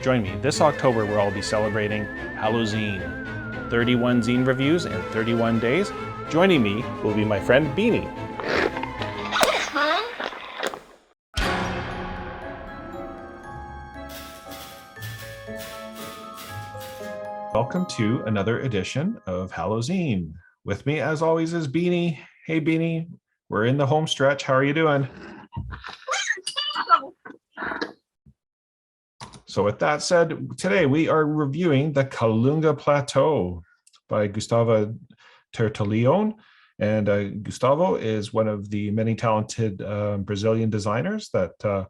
Join me this October where I'll be celebrating Halloween. 31 zine reviews in 31 days. Joining me will be my friend Beanie. Welcome to another edition of Halloween. With me, as always, is Beanie. Hey, Beanie. We're in the home stretch. How are you doing? So with that said, today we are reviewing the Kalunga Plateau by Gustavo Tertullion. And Gustavo is one of the many talented Brazilian designers that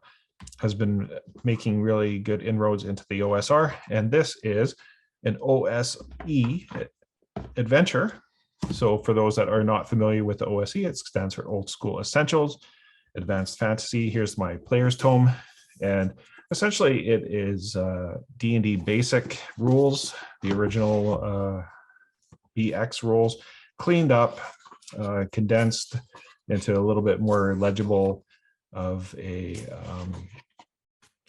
has been making really good inroads into the OSR. And this is an OSE adventure. So for those that are not familiar with the OSE, it stands for Old School Essentials, Advanced Fantasy. Here's my player's tome. And essentially it is D&D basic rules, the original BX rules, cleaned up, condensed into a little bit more legible of a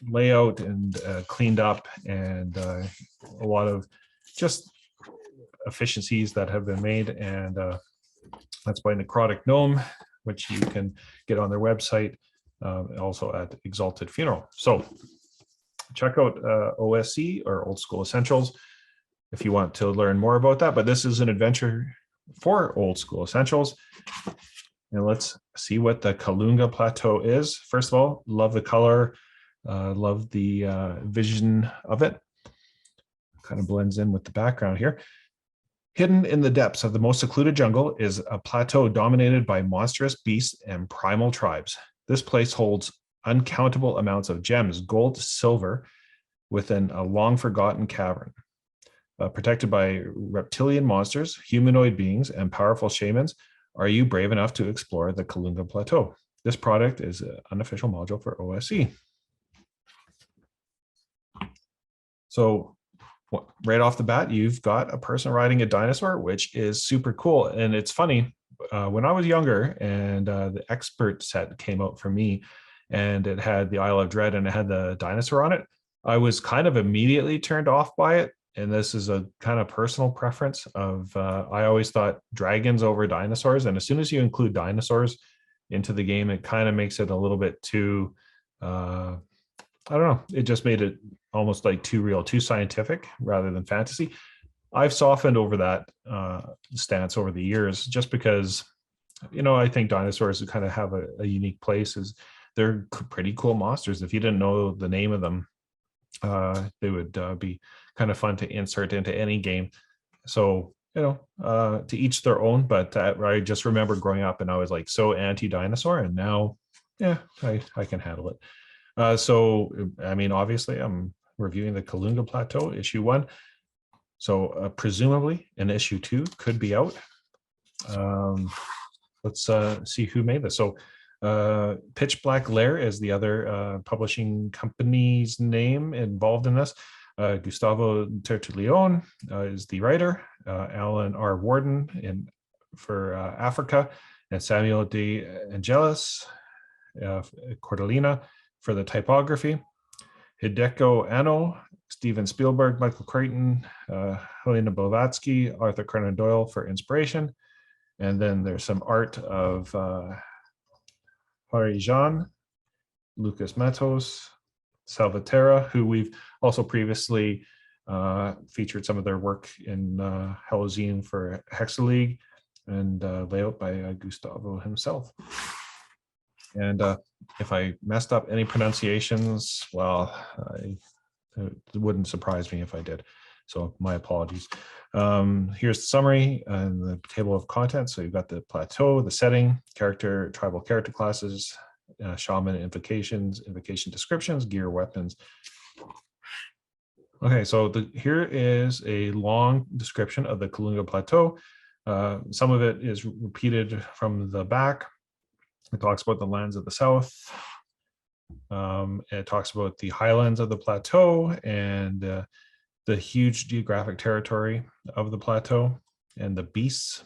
layout, and cleaned up, and a lot of just efficiencies that have been made. And that's by Necrotic Gnome, which you can get on their website, also at Exalted Funeral. So check out OSE, or Old School Essentials, if you want to learn more about that. But this is an adventure for Old School Essentials. And let's see what the Kalunga Plateau is. First of all, love the color, love the vision of it. Kind of blends in with the background here. Hidden in the depths of the most secluded jungle is a plateau dominated by monstrous beasts and primal tribes. This place holds uncountable amounts of gems, gold, silver, within a long-forgotten cavern. Protected by reptilian monsters, humanoid beings, and powerful shamans, are you brave enough to explore the Kalunga Plateau? This product is an unofficial module for OSE. So right off the bat, you've got a person riding a dinosaur, which is super cool. And it's funny, when I was younger and the expert set came out for me, and it had the Isle of Dread and it had the dinosaur on it, I was kind of immediately turned off by it. And this is a kind of personal preference of, I always thought dragons over dinosaurs. And as soon as you include dinosaurs into the game, it kind of makes it a little bit too, I don't know, it just made it almost like too real, too scientific rather than fantasy. I've softened over that stance over the years, just because, you know, I think dinosaurs kind of have a unique place. Is they're pretty cool monsters. If you didn't know the name of them, they would be kind of fun to insert into any game. So, you know, to each their own. But I just remember growing up and I was like so anti-dinosaur, and now, yeah, I can handle it. So, I mean, obviously I'm reviewing the Kalunga Plateau, issue 1. So presumably an issue 2 could be out. Let's see who made this. So Pitch Black Lair is the other publishing company's name involved in this. Gustavo Tertullion is the writer. Alan R. Warden for Africa, and Samuel De Angelis Cordelina for the typography. Hideko Anno, Steven Spielberg, Michael Crichton, Helena Blavatsky, Arthur Conan Doyle for inspiration. And then there's some art of Hari Jean, Lucas Matos, Salvatera, who we've also previously featured some of their work in Halloween for Hexa League, and layout by Gustavo himself. And if I messed up any pronunciations, well, it wouldn't surprise me if I did. So my apologies. Here's the summary and the table of contents. So you've got the plateau, the setting, character, tribal character classes, shaman invocations, invocation descriptions, gear, weapons. Okay, so here is a long description of the Kalunga Plateau. Some of it is repeated from the back. It talks about the lands of the south. It talks about the highlands of the plateau and the huge geographic territory of the plateau. And the beasts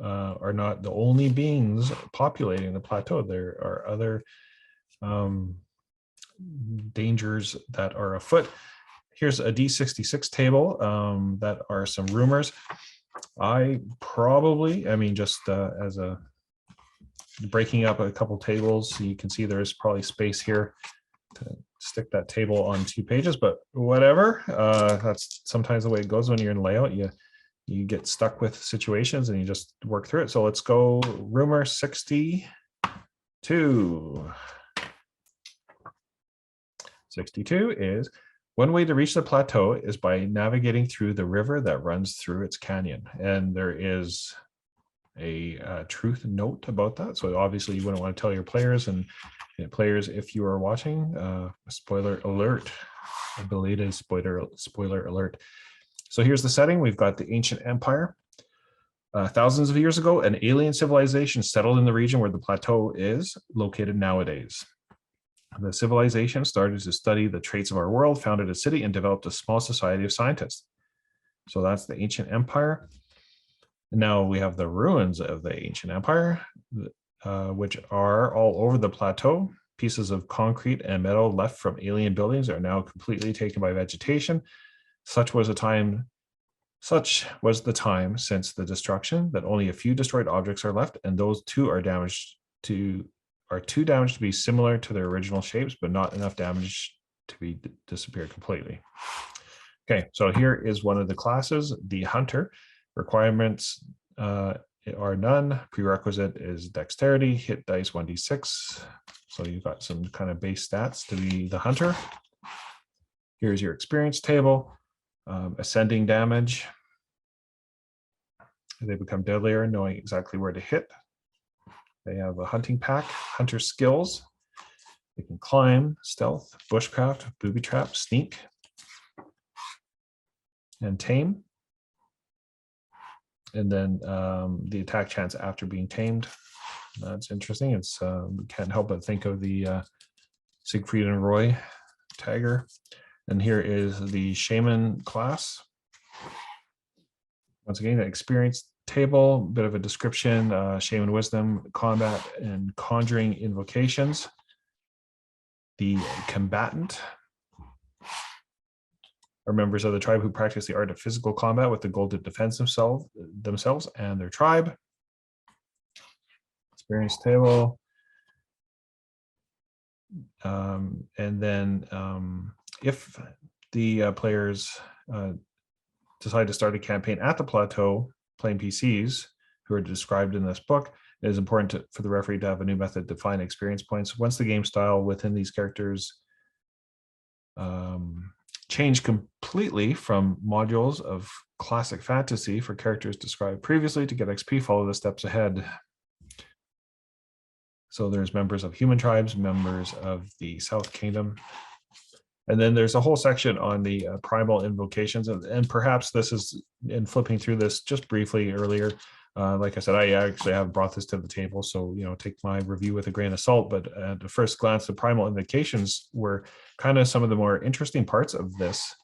are not the only beings populating the plateau. There are other dangers that are afoot. here's a D66 table that are some rumors. I mean, just as a breaking up a couple tables, so you can see there's probably space here to stick that table on 2 pages, but whatever. That's sometimes the way it goes when you're in layout. You get stuck with situations and you just work through it. So let's go rumor 62. 62 is one way to reach the plateau is by navigating through the river that runs through its canyon. And there is a truth note about that. So obviously you wouldn't want to tell your players, and players, if you are watching, spoiler alert, a belated spoiler alert. So here's the setting. We've got the ancient empire. Thousands of years ago, an alien civilization settled in the region where the plateau is located nowadays. The civilization started to study the traits of our world, founded a city, and developed a small society of scientists. So that's the ancient empire. Now we have the ruins of the ancient empire, which are all over the plateau. Pieces of concrete and metal left from alien buildings are now completely taken by vegetation. Such was the time since the destruction that only a few destroyed objects are left, and those too are too damaged to be similar to their original shapes, but not enough damage to be disappeared completely. Okay, so here is one of the classes, the hunter. Requirements are none. Prerequisite is dexterity, hit dice 1d6. So you've got some kind of base stats to be the hunter. Here's your experience table. Ascending damage. They become deadlier, knowing exactly where to hit. They have a hunting pack, hunter skills. They can climb, stealth, bushcraft, booby trap, sneak, and tame. And then the attack chance after being tamed. That's interesting. It's we can't help but think of the Siegfried and Roy tagger. And here is the shaman class. Once again, the experience table, bit of a description, shaman wisdom, combat, and conjuring invocations. The combatant are members of the tribe who practice the art of physical combat with the goal to defend themselves and their tribe. Experience table. And then if the players decide to start a campaign at the plateau, playing PCs who are described in this book, it is important for the referee to have a new method to find experience points. Once the game style within these characters change completely from modules of classic fantasy for characters described previously, to get XP, follow the steps ahead. So there's members of human tribes, members of the South Kingdom. And then there's a whole section on the primal invocations. And perhaps this is, in flipping through this just briefly earlier, like I said, I actually have brought this to the table, so take my review with a grain of salt. But at the first glance, the primal invocations were kind of some of the more interesting parts of this,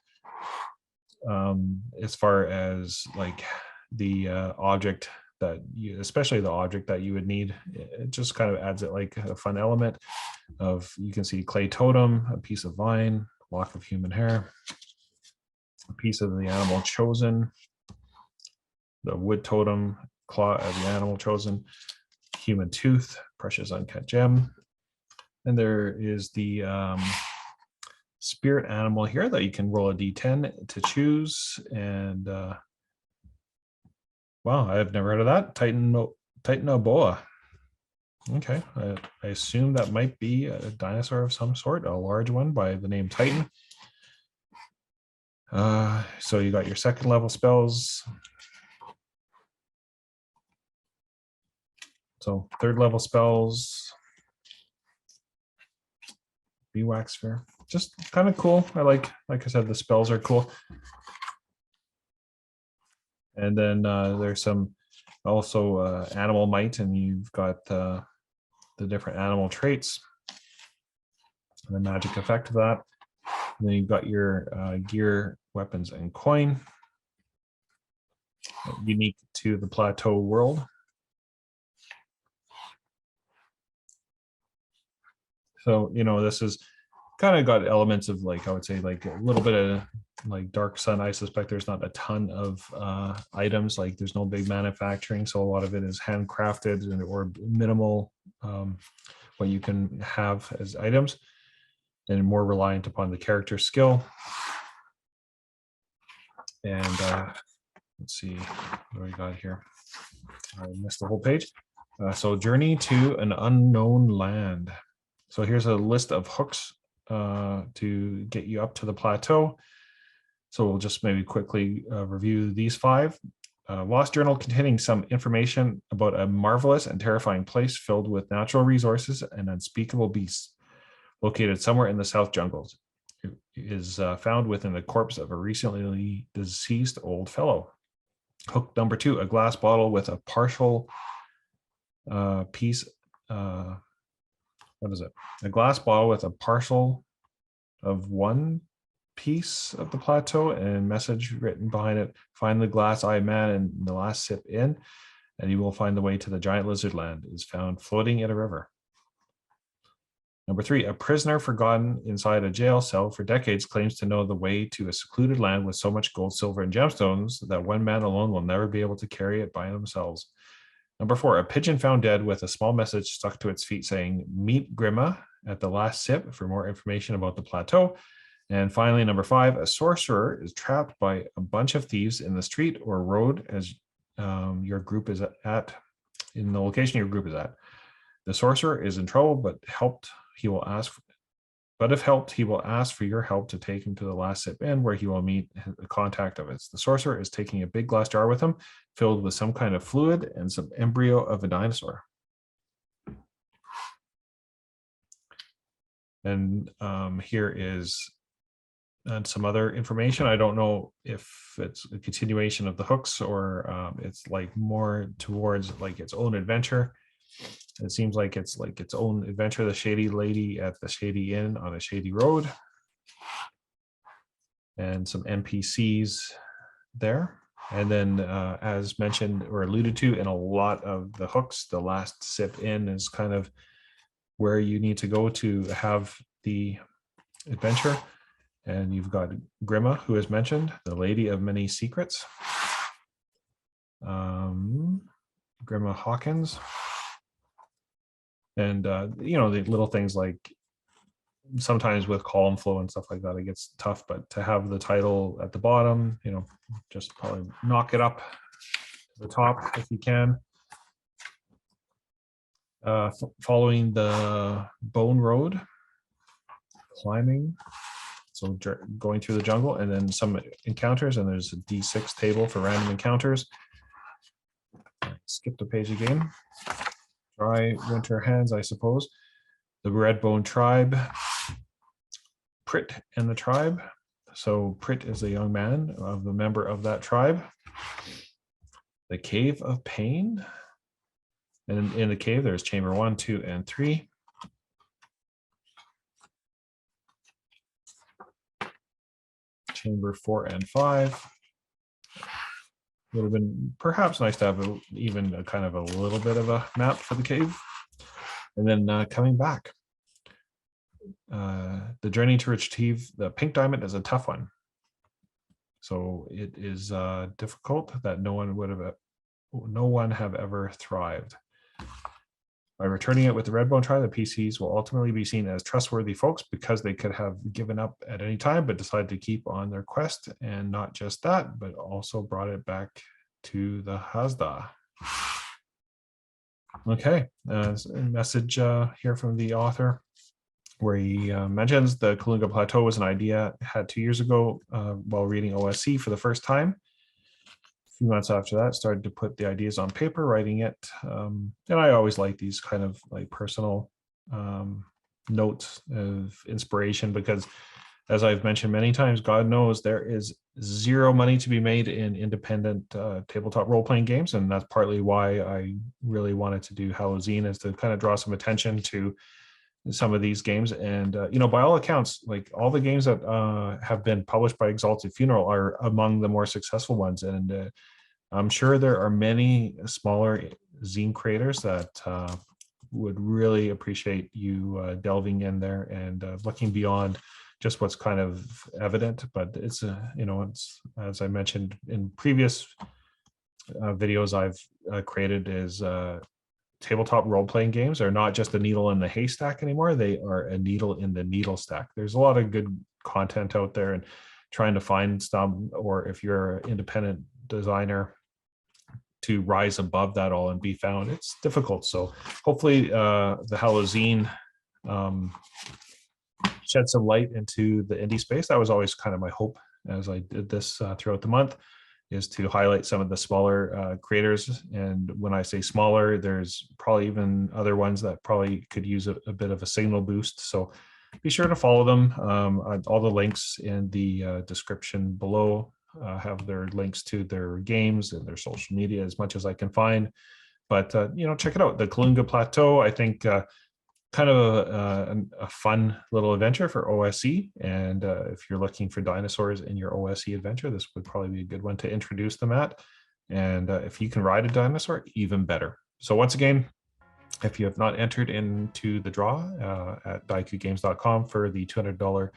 as far as like the object that especially the object that you would need. It just kind of adds it like a fun element of, you can see clay totem, a piece of vine, lock of human hair, a piece of the animal chosen, the wood totem, claw of the animal chosen, human tooth, precious uncut gem. And there is the spirit animal here that you can roll a d10 to choose. And wow, I've never heard of that. Titanoboa. Okay, I assume that might be a dinosaur of some sort, a large one by the name Titan. So you got your second level spells. So third level spells. Beeswax sphere. Just kind of cool. Like I said, the spells are cool. And then there's some also animal might, and you've got the different animal traits and the magic effect of that. And then you've got your gear, weapons, and coin, unique to the plateau world. So, this is kind of got elements of, like, I would say, like a little bit of like Dark Sun, I suspect there's not a ton of items. Like there's no big manufacturing, so a lot of it is handcrafted or minimal what you can have as items, and more reliant upon the character skill. And let's see what we got here. I missed the whole page. So journey to an unknown land. So here's a list of hooks to get you up to the plateau. So we'll just maybe quickly review these 5. Lost journal containing some information about a marvelous and terrifying place filled with natural resources and unspeakable beasts, located somewhere in the South jungles. It is found within the corpse of a recently deceased old fellow. Hook number 2, a glass bottle with a partial piece. What is it? A glass bottle with a partial of one piece of the plateau and message written behind it. Find the glass eye man and the last sip in, and you will find the way to the giant lizard land. It is found floating in a river. Number 3, a prisoner forgotten inside a jail cell for decades claims to know the way to a secluded land with so much gold, silver, and gemstones that one man alone will never be able to carry it by themselves. Number 4, a pigeon found dead with a small message stuck to its feet saying, meet Grima at the last sip for more information about the plateau. And finally, number 5, a sorcerer is trapped by a bunch of thieves in the street or road as your group is at, in the location your group is at. The sorcerer is in trouble, but if helped, he will ask for your help to take him to the last sip inn, where he will meet a contact of his. The sorcerer is taking a big glass jar with him, filled with some kind of fluid and some embryo of a dinosaur. And here is some other information. I don't know if it's a continuation of the hooks or it's like more towards like its own adventure. It seems like it's its own adventure. The shady lady at the shady inn on a shady road, and some NPCs there. And then as mentioned or alluded to in a lot of the hooks, the last sip in is kind of where you need to go to have the adventure. And you've got Grima, who is mentioned, the lady of many secrets. Grima Hawkins. And, you know, the little things like sometimes with column flow and stuff like that, it gets tough, but to have the title at the bottom, you know, just probably knock it up to the top if you can. Following the Bone Road, climbing, so going through the jungle, and then some encounters, and there's a D6 table for random encounters. Skip the page again. Dry winter hands, I suppose. The Red Bone Tribe, Prit and the tribe. So Prit is a young man of a member of that tribe. The Cave of Pain. And in the cave, there's chamber 1, 2, and 3. Chamber 4 and 5. Would have been perhaps nice to have even a kind of a little bit of a map for the cave. And then coming back. The journey to retrieve the pink diamond is a tough one. So it is difficult that no one have ever thrived. By returning it with the Red Bone Tribe, the PCs will ultimately be seen as trustworthy folks because they could have given up at any time, but decided to keep on their quest. And not just that, but also brought it back to the Hazda. Okay, a message here from the author, where he mentions the Kalunga Plateau was an idea had 2 years ago while reading OSC for the first time. A few months after that, started to put the ideas on paper, writing it. And I always like these kind of like personal notes of inspiration, because as I've mentioned many times, God knows there is zero money to be made in independent tabletop role-playing games. And that's partly why I really wanted to do Hello Zine, is to kind of draw some attention to some of these games. And you know, by all accounts, like all the games that have been published by Exalted Funeral are among the more successful ones. And I'm sure there are many smaller zine creators that would really appreciate you delving in there and looking beyond just what's kind of evident. But it's it's, as I mentioned in previous videos I've created, is tabletop role-playing games are not just a needle in the haystack anymore. They are a needle in the needle stack. There's a lot of good content out there, and trying to find some, or if you're an independent designer, to rise above that all and be found, it's difficult. So hopefully the Hello Zine shed some light into the indie space. That was always kind of my hope as I did this throughout the month, is to highlight some of the smaller creators. And when I say smaller, there's probably even other ones that probably could use a bit of a signal boost. So be sure to follow them. All the links in the description below have their links to their games and their social media as much as I can find. But check it out. The Kalunga Plateau, I think, kind of a fun little adventure for OSE. And if you're looking for dinosaurs in your OSE adventure, this would probably be a good one to introduce them at. And if you can ride a dinosaur, even better. So once again, if you have not entered into the draw at daikugames.com for the $200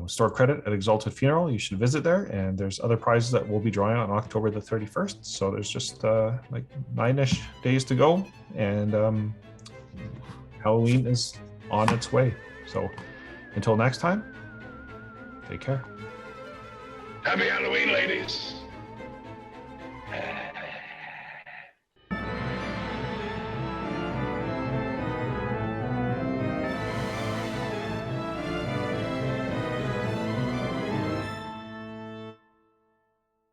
store credit at Exalted Funeral, you should visit there. And there's other prizes that we'll be drawing on October the 31st. So there's just like 9-ish days to go. And Halloween is on its way. So until next time, take care. Happy Halloween, ladies.